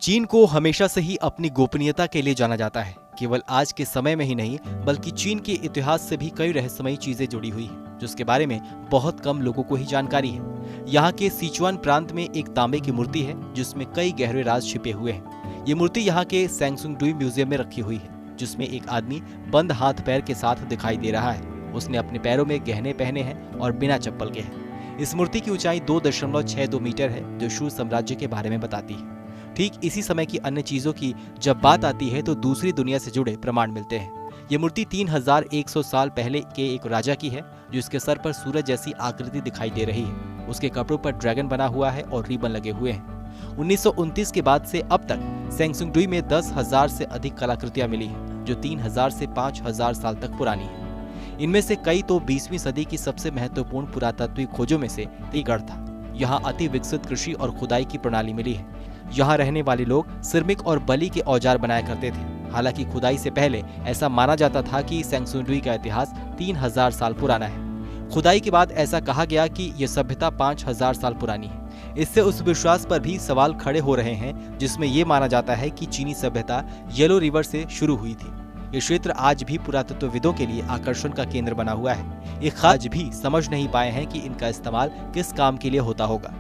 चीन को हमेशा से ही अपनी गोपनीयता के लिए जाना जाता है। केवल आज के समय में ही नहीं बल्कि चीन के इतिहास से भी कई रहस्यमयी चीजें जुड़ी हुई हैं, जिसके बारे में बहुत कम लोगों को ही जानकारी है। यहाँ के सिचुआन प्रांत में एक तांबे की मूर्ति है जिसमें कई गहरे राज छिपे हुए हैं। ये मूर्ति यहाँ के सैंगसुंगडुई म्यूजियम में रखी हुई है, जिसमें एक आदमी बंद हाथ पैर के साथ दिखाई दे रहा है। उसने अपने पैरों में गहने पहने हैं और बिना चप्पल के है। इस मूर्ति की ऊंचाई 2.62 मीटर है, जो शू साम्राज्य के बारे में बताती है। ठीक इसी समय की अन्य चीजों की जब बात आती है तो दूसरी दुनिया से जुड़े प्रमाण मिलते हैं। ये मूर्ति 3100 साल पहले के एक राजा की है, जिसके सर पर सूरज जैसी आकृति दिखाई दे रही है। उसके कपड़ों पर ड्रैगन बना हुआ है और रिबन लगे हुए हैं। 1929 के बाद से अब तक सैंगसुंगडुई में 10,000 से अधिक कलाकृतियां मिली हैं, जो 3000 से 5000 साल तक पुरानी है। इनमें से कई तो 20वीं सदी की सबसे महत्वपूर्ण पुरातात्विक खोजों में से एक गढ़ था। यहाँ अति विकसित कृषि और खुदाई की प्रणाली मिली है। यहाँ रहने वाले लोग सिरमिक और बलि के औजार बनाया करते थे। हालांकि खुदाई से पहले ऐसा माना जाता था कि सैंगसुंगडुई का इतिहास 3000 साल पुराना है। खुदाई के बाद ऐसा कहा गया कि यह सभ्यता 5000 साल पुरानी है। इससे उस विश्वास पर भी सवाल खड़े हो रहे हैं जिसमें यह माना जाता है कि चीनी सभ्यता येलो रिवर से शुरू हुई थी। ये क्षेत्र आज भी पुरातत्वविदों के लिए आकर्षण का केंद्र बना हुआ है। ये आज भी समझ नहीं पाए हैं कि इनका इस्तेमाल किस काम के लिए होता होगा।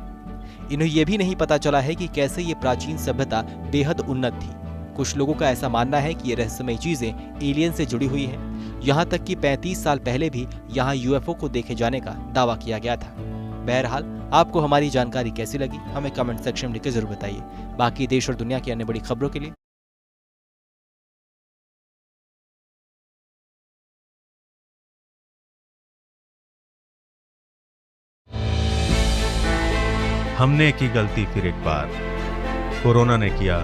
इन्हें यह भी नहीं पता चला है कि कैसे ये प्राचीन सभ्यता बेहद उन्नत थी। कुछ लोगों का ऐसा मानना है कि ये रहस्यमयी चीजें एलियन से जुड़ी हुई हैं। यहाँ तक कि 35 साल पहले भी यहाँ यूएफओ को देखे जाने का दावा किया गया था। बहरहाल, आपको हमारी जानकारी कैसी लगी हमें कमेंट सेक्शन में लिखकर जरूर बताइए। बाकी देश और दुनिया की अन्य बड़ी खबरों के लिए हमने की गलती फिर एक बार, कोरोना ने किया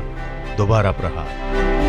दोबारा प्रहार।